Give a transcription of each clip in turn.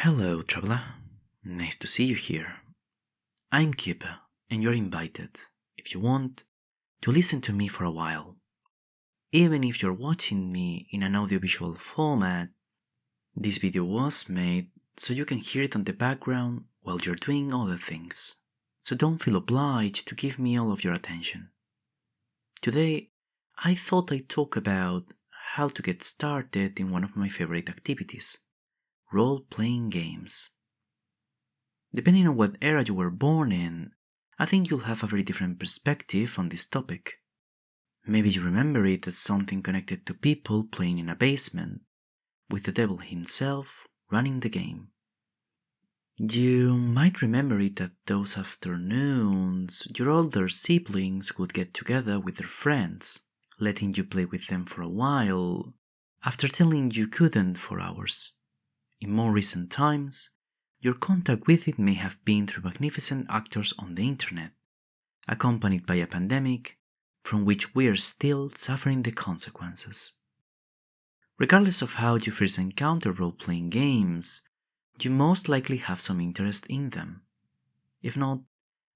Hello, traveler. Nice to see you here. I'm Keeper, and you're invited, if you want, to listen to me for a while. Even if you're watching me in an audiovisual format, this video was made so you can hear it on the background while you're doing other things. So don't feel obliged to give me all of your attention. Today, I thought I'd talk about how to get started in one of my favorite activities, role-playing games. Depending on what era you were born in, I think you'll have a very different perspective on this topic. Maybe you remember it as something connected to people playing in a basement, with the devil himself running the game. You might remember it at those afternoons your older siblings would get together with their friends, letting you play with them for a while, after telling you couldn't for hours. In more recent times, your contact with it may have been through magnificent actors on the internet, accompanied by a pandemic from which we are still suffering the consequences. Regardless of how you first encounter role-playing games, you most likely have some interest in them. If not,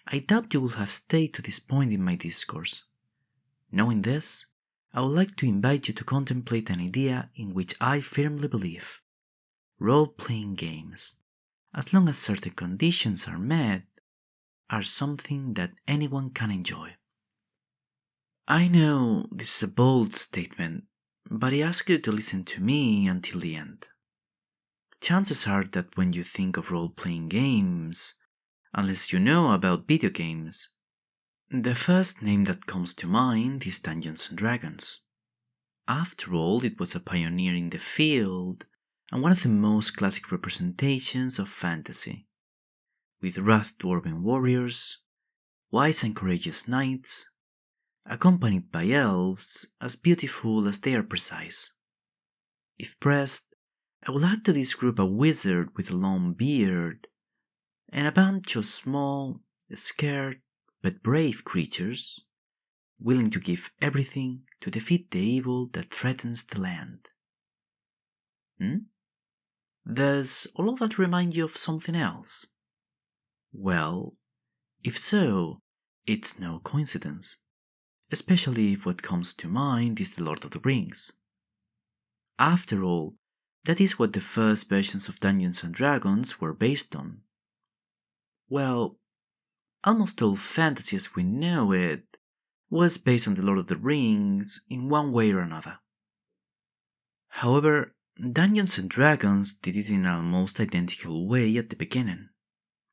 I doubt you will have stayed to this point in my discourse. Knowing this, I would like to invite you to contemplate an idea in which I firmly believe. Role-playing games, as long as certain conditions are met, are something that anyone can enjoy. I know this is a bold statement, but I ask you to listen to me until the end. Chances are that when you think of role-playing games, unless you know about video games, the first name that comes to mind is Dungeons and Dragons. After all, it was a pioneer in the field and one of the most classic representations of fantasy, with rough dwarven warriors, wise and courageous knights, accompanied by elves as beautiful as they are precise. If pressed, I would add to this group a wizard with a long beard, and a bunch of small, scared, but brave creatures, willing to give everything to defeat the evil that threatens the land. Does all of that remind you of something else? Well, if so, it's no coincidence, especially if what comes to mind is The Lord of the Rings. After all, that is what the first versions of Dungeons and Dragons were based on. Well, almost all fantasy as we know it was based on The Lord of the Rings in one way or another. However, Dungeons and Dragons did it in an almost identical way at the beginning,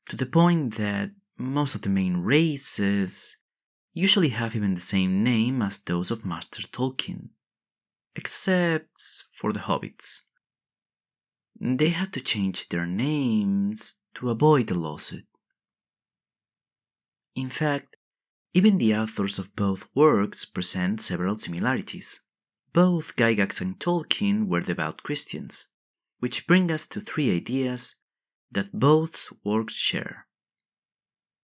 to the point that most of the main races usually have even the same name as those of Master Tolkien, except for the hobbits. They had to change their names to avoid a lawsuit. In fact, even the authors of both works present several similarities. Both Gygax and Tolkien were devout Christians, which bring us to three ideas that both works share.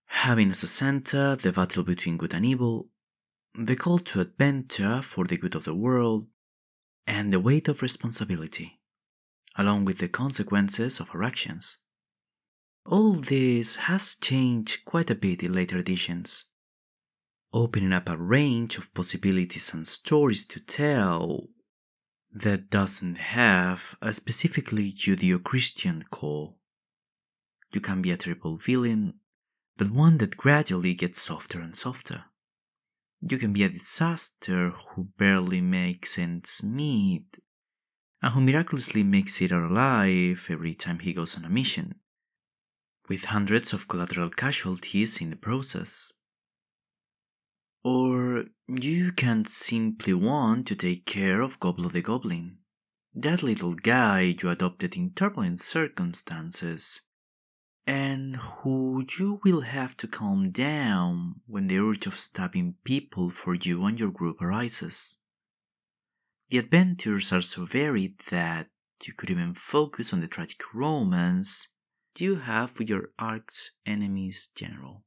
Having as a center the battle between good and evil, the call to adventure for the good of the world, and the weight of responsibility, along with the consequences of our actions. All this has changed quite a bit in later editions, opening up a range of possibilities and stories to tell that doesn't have a specifically Judeo-Christian core. You can be a triple villain, but one that gradually gets softer and softer. You can be a disaster who barely makes ends meet, and who miraculously makes it alive every time he goes on a mission, with hundreds of collateral casualties in the process. Or you can simply want to take care of Goblo the Goblin, that little guy you adopted in turbulent circumstances, and who you will have to calm down when the urge of stabbing people for you and your group arises. The adventures are so varied that you could even focus on the tragic romance you have with your arch enemy's general.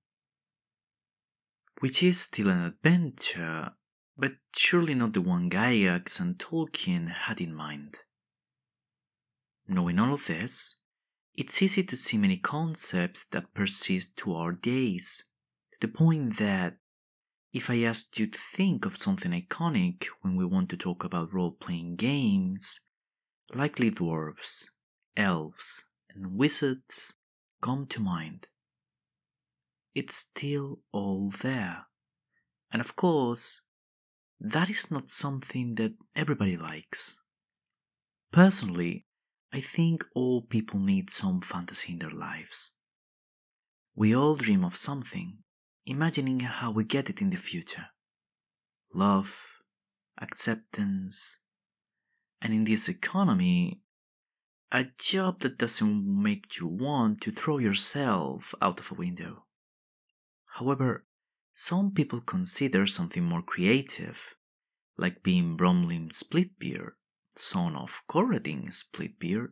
Which is still an adventure, but surely not the one Gygax and Tolkien had in mind. Knowing all of this, It's easy to see many concepts that persist to our days, to the point that if I asked you to think of something iconic when we want to talk about role playing games, likely dwarves, elves, and wizards come to mind. It's still all there. And of course, that is not something that everybody likes. Personally, I think all people need some fantasy in their lives. We all dream of something, imagining how we get it in the future. Love, acceptance, and in this economy, a job that doesn't make you want to throw yourself out of a window. However, some people consider something more creative, like being Bromley Splitbeard, son of Corradin Splitbeard,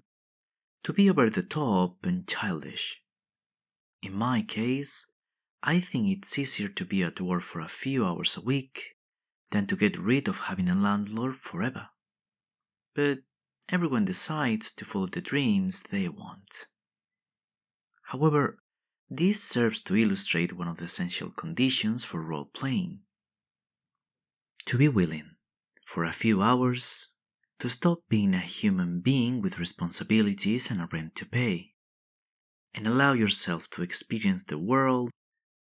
to be over the top and childish. In my case, I think it's easier to be at work for a few hours a week than to get rid of having a landlord forever. But everyone decides to follow the dreams they want. However, this serves to illustrate one of the essential conditions for role playing: to be willing, for a few hours, to stop being a human being with responsibilities and a rent to pay, and allow yourself to experience the world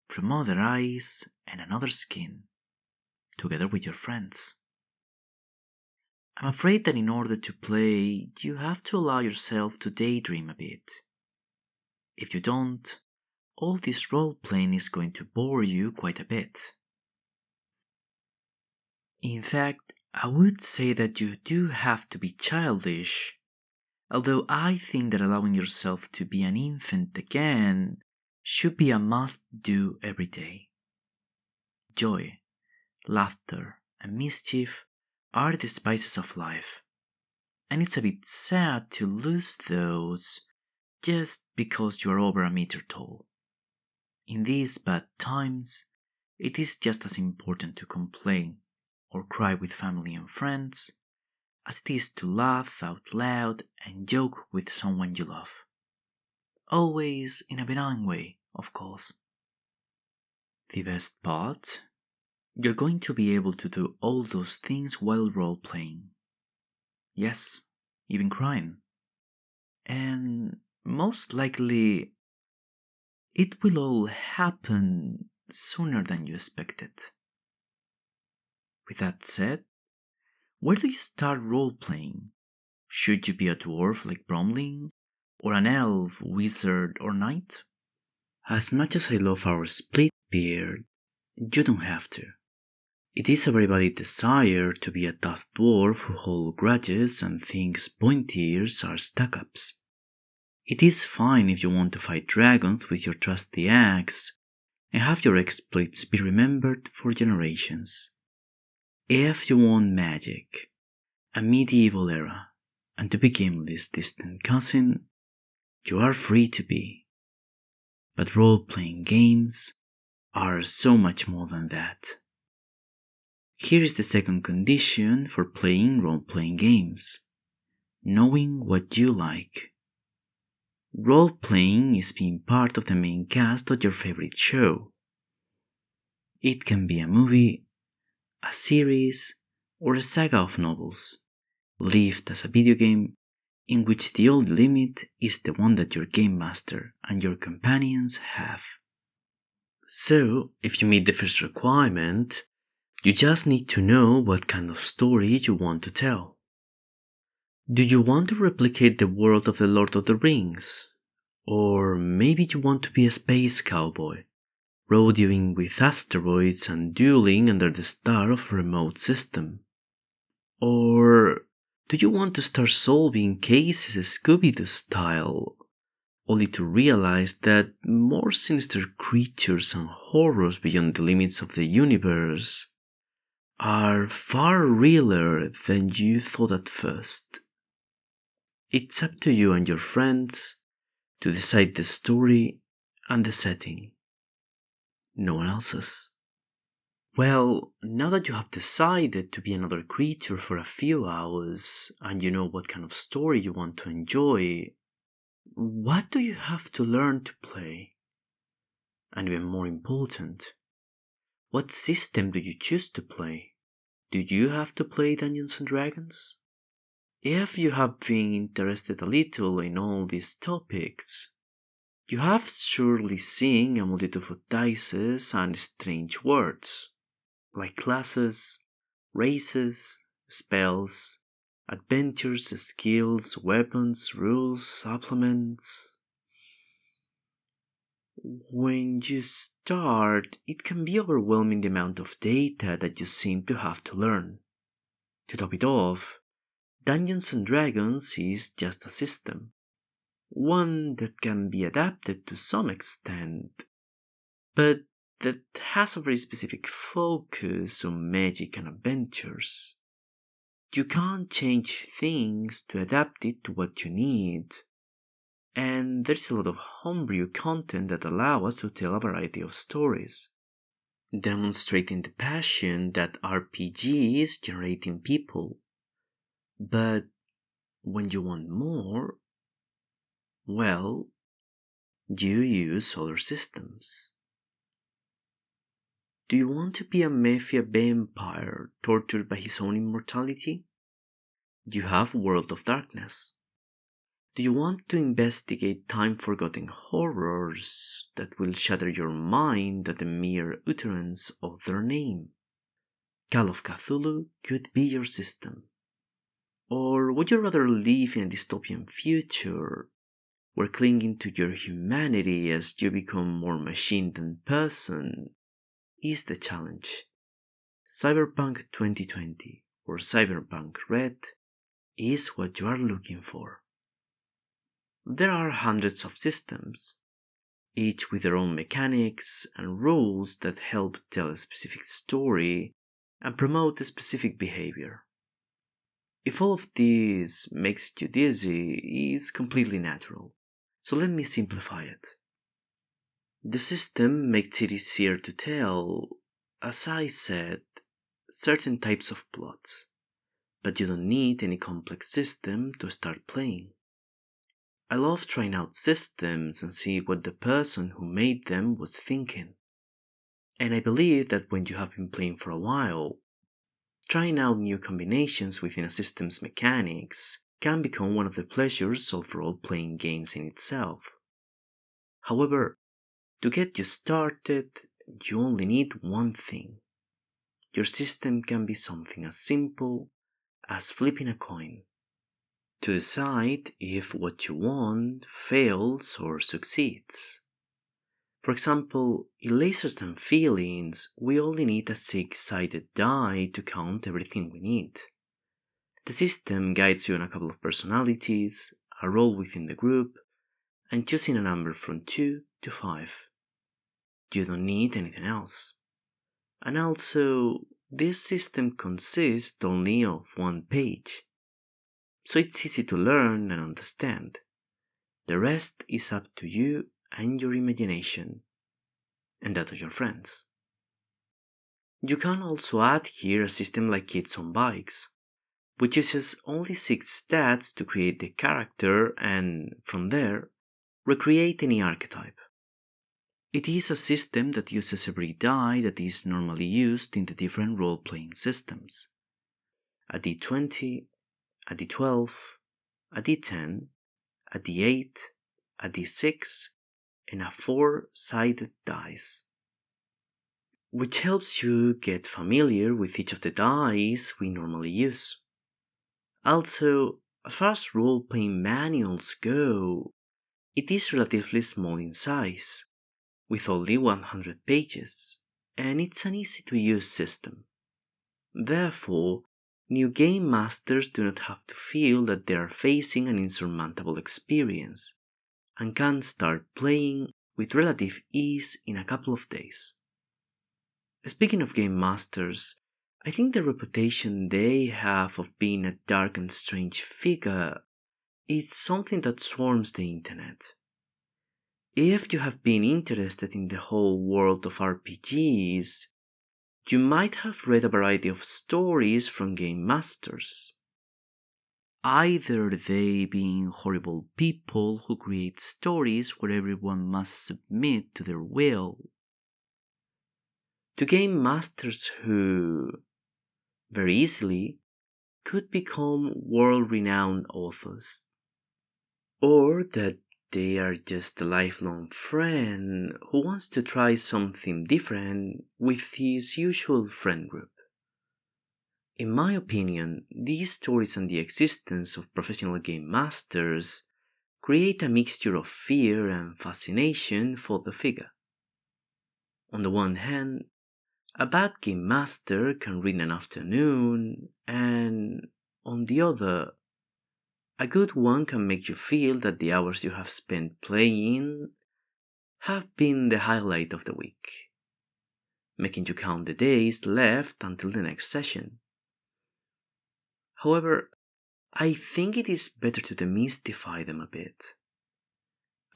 from other eyes and another skin, together with your friends. I'm afraid that in order to play, you have to allow yourself to daydream a bit. If you don't, all this role playing is going to bore you quite a bit. In fact, I would say that you do have to be childish, although I think that allowing yourself to be an infant again should be a must do every day. Joy, laughter, and mischief are the spices of life, and it's a bit sad to lose those just because you are over a meter tall. In these bad times, it is just as important to complain or cry with family and friends as it is to laugh out loud and joke with someone you love. Always in a benign way, of course. The best part? You're going to be able to do all those things while role playing. Yes, even crying. And most likely, it will all happen sooner than you expected. With that said, where do you start role playing? Should you be a dwarf like Bromley, or an elf, wizard, or knight? As much as I love our split beard, you don't have to. It is a very valid desire to be a tough dwarf who holds grudges and thinks pointy ears are stuck-ups. It is fine if you want to fight dragons with your trusty axe and have your exploits be remembered for generations. If you want magic, a medieval era, and to be Gimli's distant cousin, you are free to be. But role-playing games are so much more than that. Here is the second condition for playing role-playing games: knowing what you like. Role-playing is being part of the main cast of your favorite show. It can be a movie, a series, or a saga of novels, lived as a video game in which the only limit is the one that your game master and your companions have. So, if you meet the first requirement, you just need to know what kind of story you want to tell. Do you want to replicate the world of the Lord of the Rings? Or maybe you want to be a space cowboy, rodeoing with asteroids and dueling under the star of a remote system? Or do you want to start solving cases Scooby-Doo style, only to realize that more sinister creatures and horrors beyond the limits of the universe are far realer than you thought at first? It's up to you and your friends to decide the story and the setting. No one else's. Well, now that you have decided to be another creature for a few hours and you know what kind of story you want to enjoy, What do you have to learn to play? And even more important, what system do you choose to play? Do you have to play Dungeons and Dragons? If you have been interested a little in all these topics, you have surely seen a multitude of dices and strange words, like classes, races, spells, adventures, skills, weapons, rules, supplements. When you start, it can be overwhelming the amount of data that you seem to have to learn. To top it off, Dungeons and Dragons is just a system, one that can be adapted to some extent, but that has a very specific focus on magic and adventures. You can't change things to adapt it to what you need, and there's a lot of homebrew content that allow us to tell a variety of stories, demonstrating the passion that RPGs generate in people. But when you want more, well, you use other systems. Do you want to be a mafia vampire tortured by his own immortality? You have World of Darkness. Do you want to investigate time-forgotten horrors that will shatter your mind at the mere utterance of their name? Call of Cthulhu could be your system. Or would you rather live in a dystopian future where clinging to your humanity as you become more machine than person is the challenge? Cyberpunk 2020 or Cyberpunk Red is what you are looking for. There are hundreds of systems, each with their own mechanics and rules that help tell a specific story and promote a specific behavior. If all of this makes you dizzy, it's completely natural. So let me simplify it. The system makes it easier to tell, as I said, certain types of plots, but you don't need any complex system to start playing. I love trying out systems and see what the person who made them was thinking. And I believe that when you have been playing for a while, trying out new combinations within a system's mechanics can become one of the pleasures of role-playing games in itself. However, to get you started, you only need one thing. Your system can be something as simple as flipping a coin to decide if what you want fails or succeeds. For example, in Lasers and Feelings, we only need a six-sided die to count everything we need. The system guides you on a couple of personalities, a role within the group, and choosing a number from 2 to 5. You don't need anything else. And also, this system consists only of one page, so it's easy to learn and understand. The rest is up to you and your imagination, and that of your friends. You can also add here a system like Kids on Bikes, which uses only 6 stats to create the character and, from there, recreate any archetype. It is a system that uses every die that is normally used in the different role-playing systems. A d20, a d12, a d10, a d8, a d6, and a 4-sided dice, which helps you get familiar with each of the dice we normally use. Also, as far as role-playing manuals go, it is relatively small in size, with only 100 pages, and it's an easy-to-use system. Therefore, new game masters do not have to feel that they are facing an insurmountable experience, and can start playing with relative ease in a couple of days. Speaking of game masters, I think the reputation they have of being a dark and strange figure is something that swarms the internet. If you have been interested in the whole world of RPGs, you might have read a variety of stories from game masters. either they being horrible people who create stories where everyone must submit to their will, to game masters who, very easily, could become world-renowned authors, or that they are just a lifelong friend who wants to try something different with his usual friend group. In my opinion, these stories and the existence of professional game masters create a mixture of fear and fascination for the figure. On the one hand, a bad game master can ruin an afternoon, and on the other, a good one can make you feel that the hours you have spent playing have been the highlight of the week, making you count the days left until the next session. However, I think it is better to demystify them a bit.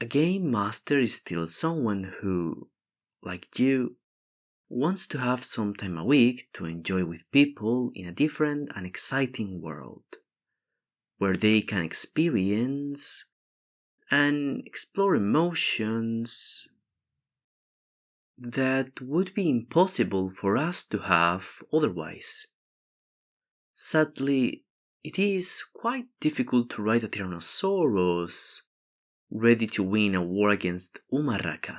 A game master is still someone who, like you, wants to have some time a week to enjoy with people in a different and exciting world, where they can experience and explore emotions that would be impossible for us to have otherwise. Sadly, it is quite difficult to ride a Tyrannosaurus ready to win a war against Umaraka,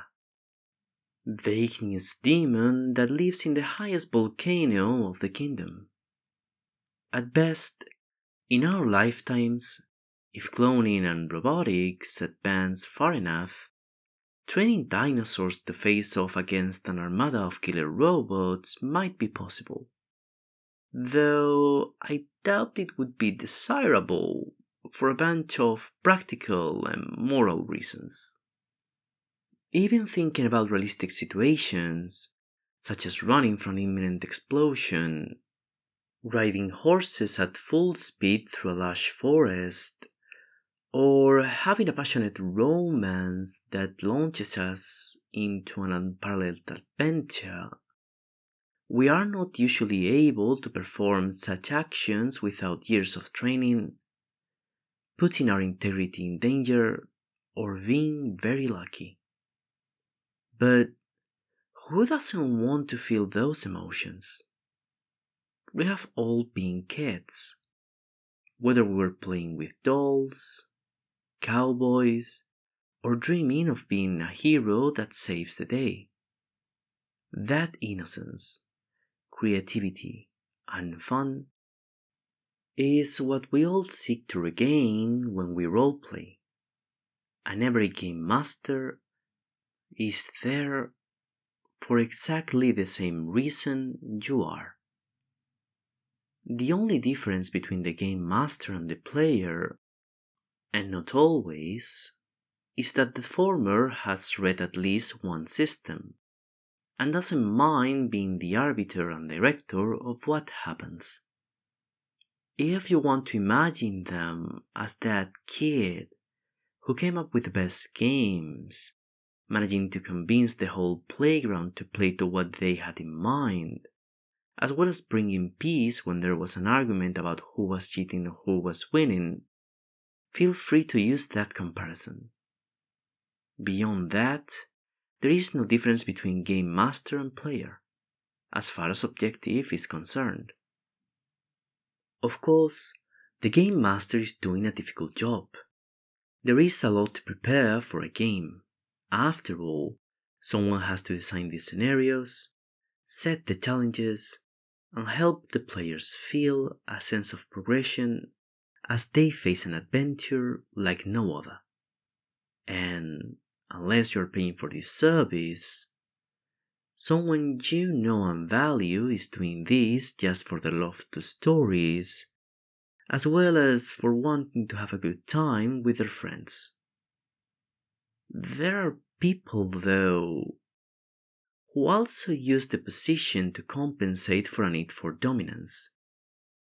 the igneous demon that lives in the highest volcano of the kingdom. At best, in our lifetimes, if cloning and robotics advance far enough, training dinosaurs to face off against an armada of killer robots might be possible. Though I doubt it would be desirable for a bunch of practical and moral reasons. Even thinking about realistic situations, such as running from an imminent explosion, riding horses at full speed through a lush forest, or having a passionate romance that launches us into an unparalleled adventure, we are not usually able to perform such actions without years of training, putting our integrity in danger, or being very lucky. But who doesn't want to feel those emotions? We have all been kids, whether we were playing with dolls, cowboys, or dreaming of being a hero that saves the day. That innocence, creativity, and fun is what we all seek to regain when we roleplay, and every game master is there for exactly the same reason you are. The only difference between the game master and the player, and not always, is that the former has read at least one system and doesn't mind being the arbiter and director of what happens. If you want to imagine them as that kid who came up with the best games, managing to convince the whole playground to play to what they had in mind, as well as bringing peace when there was an argument about who was cheating and who was winning, feel free to use that comparison. Beyond that, there is no difference between game master and player, as far as objective is concerned. Of course, the game master is doing a difficult job. There is a lot to prepare for a game. After all, someone has to design the scenarios, set the challenges, and help the players feel a sense of progression as they face an adventure like no other. And unless you're paying for this service, someone you know and value is doing this just for the love to stories, as well as for wanting to have a good time with their friends. There are people, though, who also use the position to compensate for a need for dominance,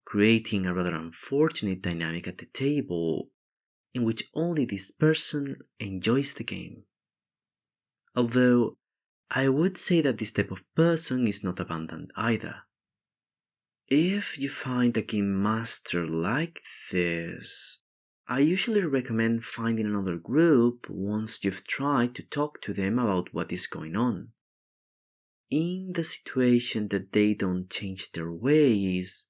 creating a rather unfortunate dynamic at the table in which only this person enjoys the game. Although I would say that this type of person is not abundant either. If you find a game master like this, I usually recommend finding another group once you've tried to talk to them about what is going on. In the situation that they don't change their ways,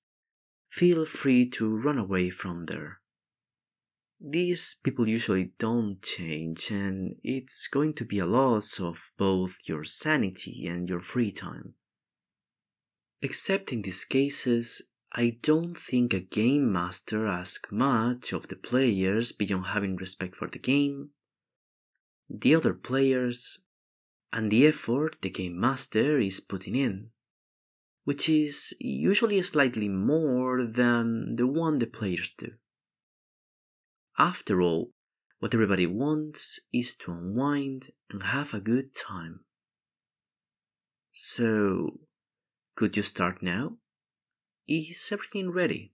feel free to run away from there. These people usually don't change, and it's going to be a loss of both your sanity and your free time. Except in these cases, I don't think a game master asks much of the players beyond having respect for the game, the other players, and the effort the game master is putting in, which is usually slightly more than the one the players do. After all, what everybody wants is to unwind and have a good time. So, could you start now? Is everything ready?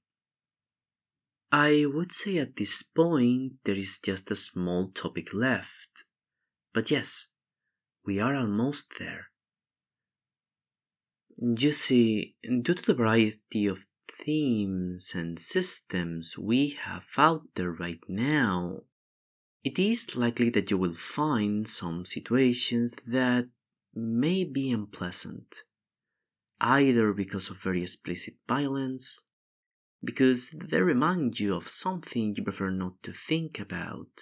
I would say at this point there is just a small topic left. But yes, we are almost there. You see, due to the variety of themes and systems we have out there right now, it is likely that you will find some situations that may be unpleasant, either because of very explicit violence, because they remind you of something you prefer not to think about,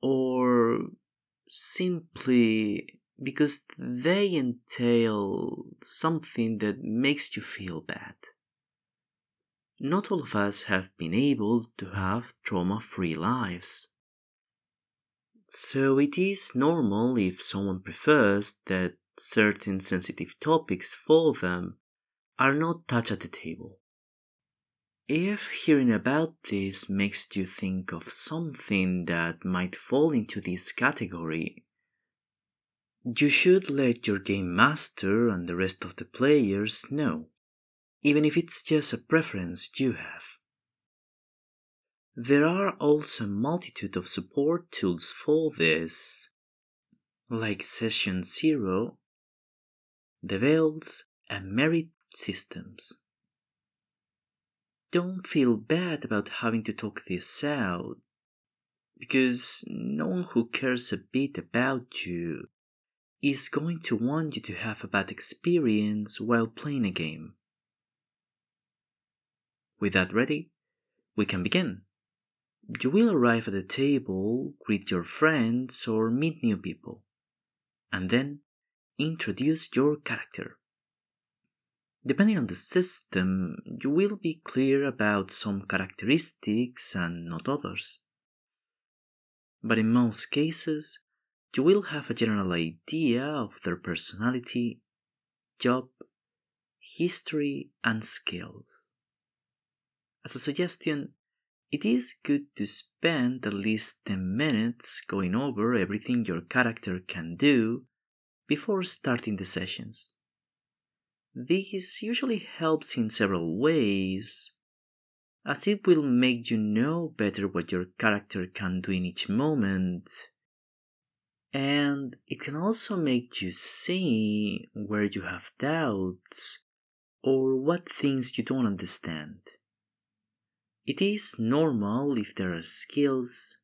or simply because they entail something that makes you feel bad. Not all of us have been able to have trauma-free lives. So it is normal if someone prefers that certain sensitive topics for them are not touched at the table. If hearing about this makes you think of something that might fall into this category, you should let your game master and the rest of the players know, even if it's just a preference you have. There are also a multitude of support tools for this, like Session Zero, the Veils, and Merit systems. Don't feel bad about having to talk this out, because no one who cares a bit about you is going to want you to have a bad experience while playing a game. With that ready, we can begin. You will arrive at the table, greet your friends, or meet new people, and then introduce your character. Depending on the system, you will be clear about some characteristics and not others. But in most cases, you will have a general idea of their personality, job, history, and skills. As a suggestion, it is good to spend at least 10 minutes going over everything your character can do before starting the sessions. This usually helps in several ways, as it will make you know better what your character can do in each moment, and it can also make you see where you have doubts or what things you don't understand. It is normal if there are skills,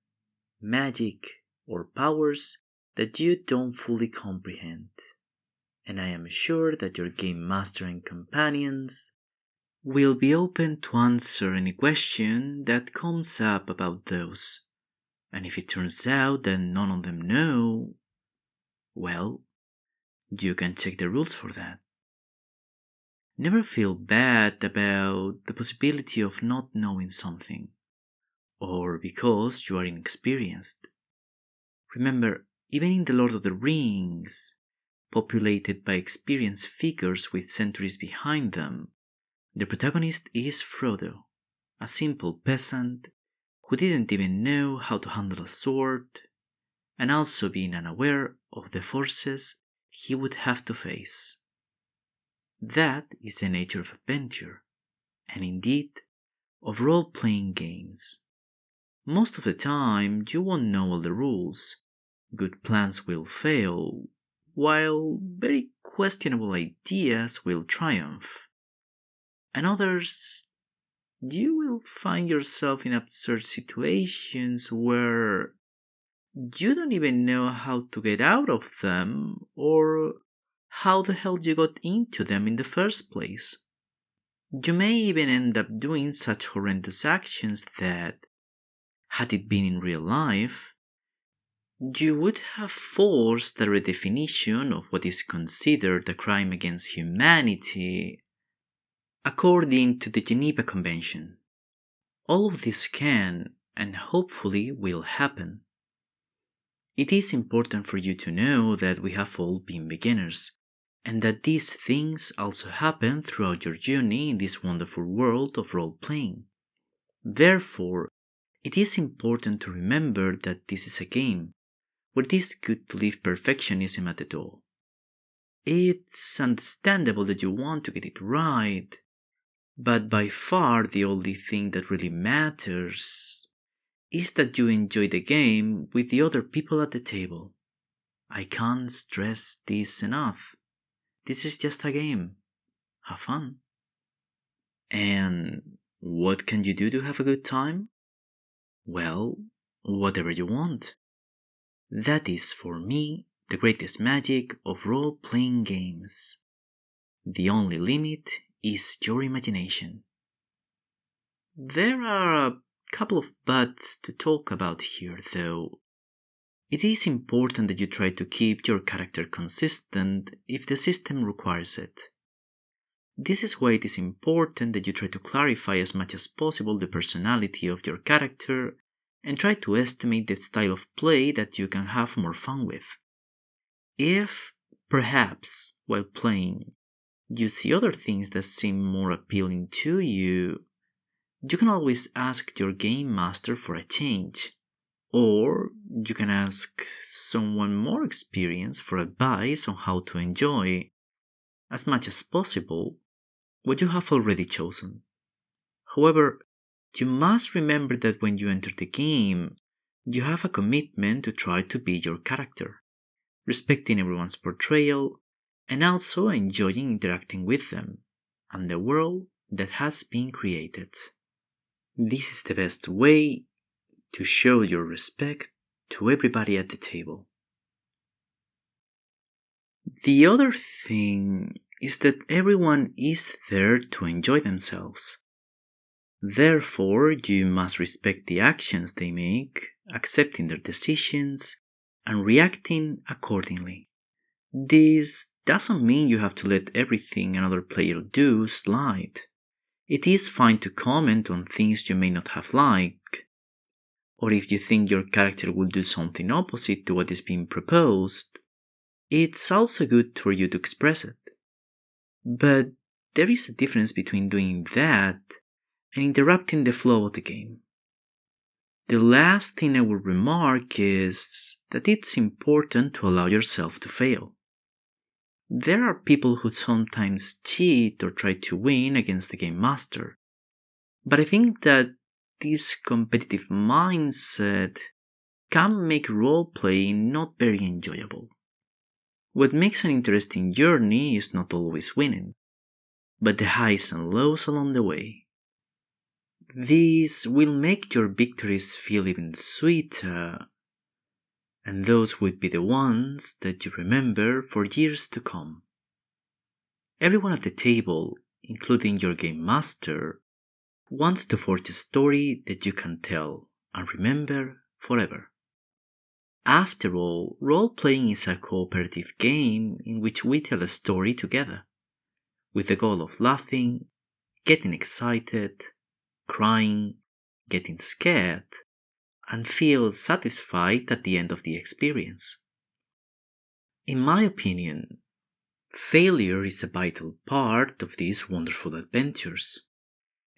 magic, or powers that you don't fully comprehend, and I am sure that your game master and companions will be open to answer any question that comes up about those. And if it turns out that none of them know, well, you can check the rules for that. Never feel bad about the possibility of not knowing something, or because you are inexperienced. Remember, even in The Lord of the Rings, populated by experienced figures with centuries behind them, the protagonist is Frodo, a simple peasant who didn't even know how to handle a sword, and also being unaware of the forces he would have to face. That is the nature of adventure, and indeed of role-playing games. Most of the time you won't know all the rules, good plans will fail, while very questionable ideas will triumph. and others you will find yourself in absurd situations where you don't even know how to get out of them or how the hell you got into them in the first place. You may even end up doing such horrendous actions that, had it been in real life, you would have forced a redefinition of what is considered a crime against humanity according to the Geneva Convention. All of this can, and hopefully will happen. It is important for you to know that we have all been beginners, and that these things also happen throughout your journey in this wonderful world of role playing. Therefore, it is important to remember that this is a game where it is good to leave perfectionism at the door. It's understandable that you want to get it right, but by far the only thing that really matters is that you enjoy the game with the other people at the table. I can't stress this enough. This is just a game. Have fun. And what can you do to have a good time? Well, whatever you want. That is, for me, the greatest magic of role playing games. The only limit is your imagination. There are a couple of buts to talk about here, though. It is important that you try to keep your character consistent if the system requires it. This is why it is important that you try to clarify as much as possible the personality of your character and try to estimate the style of play that you can have more fun with. If, perhaps, while playing, you see other things that seem more appealing to you, you can always ask your game master for a change. Or you can ask someone more experienced for advice on how to enjoy, as much as possible, what you have already chosen. However, you must remember that when you enter the game, you have a commitment to try to be your character, respecting everyone's portrayal, and also enjoying interacting with them and the world that has been created. This is the best way to show your respect to everybody at the table. The other thing is that everyone is there to enjoy themselves. Therefore, you must respect the actions they make, accepting their decisions, and reacting accordingly. This doesn't mean you have to let everything another player do slide. It is fine to comment on things you may not have liked, or if you think your character will do something opposite to what is being proposed, it's also good for you to express it. But there is a difference between doing that and interrupting the flow of the game. The last thing I will remark is that it's important to allow yourself to fail. There are people who sometimes cheat or try to win against the game master, but I think that this competitive mindset can make role-playing not very enjoyable. What makes an interesting journey is not always winning, but the highs and lows along the way. These will make your victories feel even sweeter, and those would be the ones that you remember for years to come. Everyone at the table, including your game master, wants to forge a story that you can tell and remember forever. After all, role-playing is a cooperative game in which we tell a story together, with the goal of laughing, getting excited, crying, getting scared, and feel satisfied at the end of the experience. In my opinion, failure is a vital part of these wonderful adventures,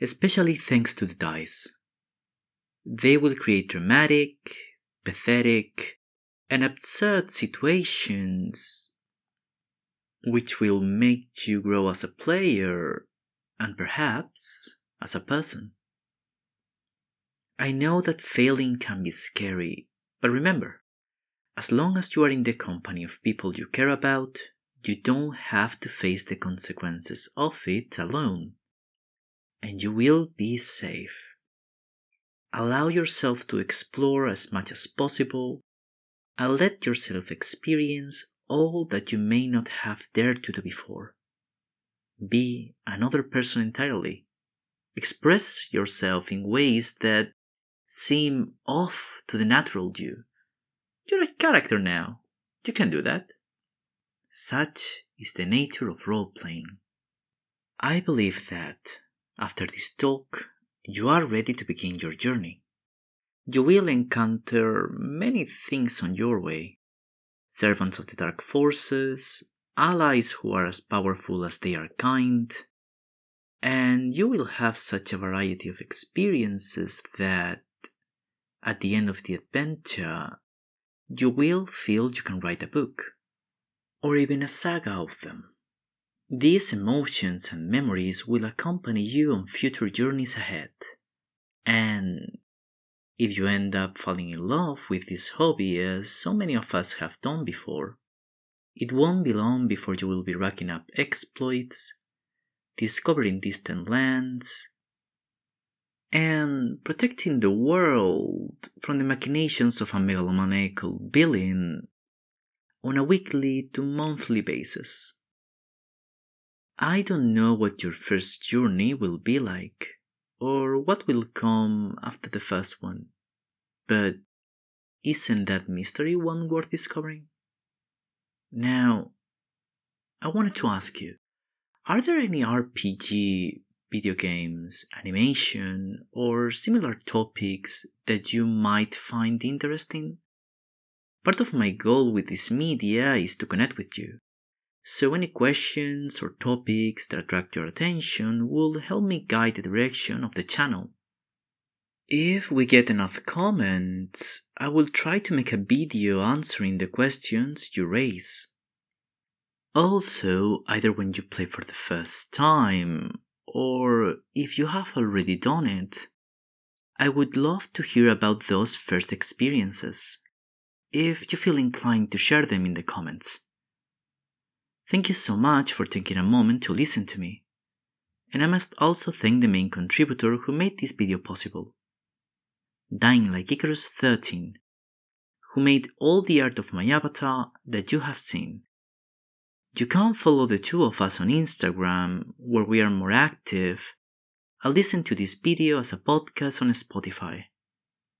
especially thanks to the dice. They will create dramatic, pathetic, and absurd situations which will make you grow as a player and perhaps as a person. I know that failing can be scary, but remember, as long as you are in the company of people you care about, you don't have to face the consequences of it alone. and you will be safe. Allow yourself to explore as much as possible and let yourself experience all that you may not have dared to do before. Be another person entirely. Express yourself in ways that seem off to the natural you. You're a character now. You can do that. Such is the nature of role-playing. I believe that, after this talk, you are ready to begin your journey. You will encounter many things on your way. Servants of the dark forces, allies who are as powerful as they are kind, and you will have such a variety of experiences that, at the end of the adventure, you will feel you can write a book, or even a saga of them. These emotions and memories will accompany you on future journeys ahead, and if you end up falling in love with this hobby as so many of us have done before, it won't be long before you will be racking up exploits, discovering distant lands, and protecting the world from the machinations of a megalomaniacal villain on a weekly to monthly basis. I don't know what your first journey will be like, or what will come after the first one, but isn't that mystery one worth discovering? Now, I wanted to ask you, are there any RPG, video games, animation, or similar topics that you might find interesting? Part of my goal with this media is to connect with you, so any questions or topics that attract your attention will help me guide the direction of the channel. If we get enough comments, I will try to make a video answering the questions you raise. Also, either when you play for the first time, or if you have already done it, I would love to hear about those first experiences, if you feel inclined to share them in the comments. Thank you so much for taking a moment to listen to me, and I must also thank the main contributor who made this video possible, Dying Like Icarus 13, who made all the art of my avatar that you have seen. You can follow the two of us on Instagram, where we are more active, and listen to this video as a podcast on Spotify,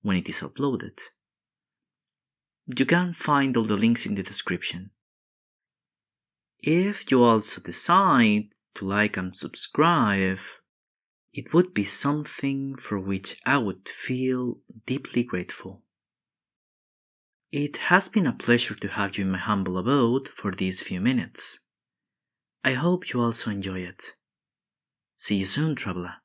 when it is uploaded. You can find all the links in the description. If you also decide to like and subscribe, it would be something for which I would feel deeply grateful. It has been a pleasure to have you in my humble abode for these few minutes. I hope you also enjoy it. See you soon, traveler.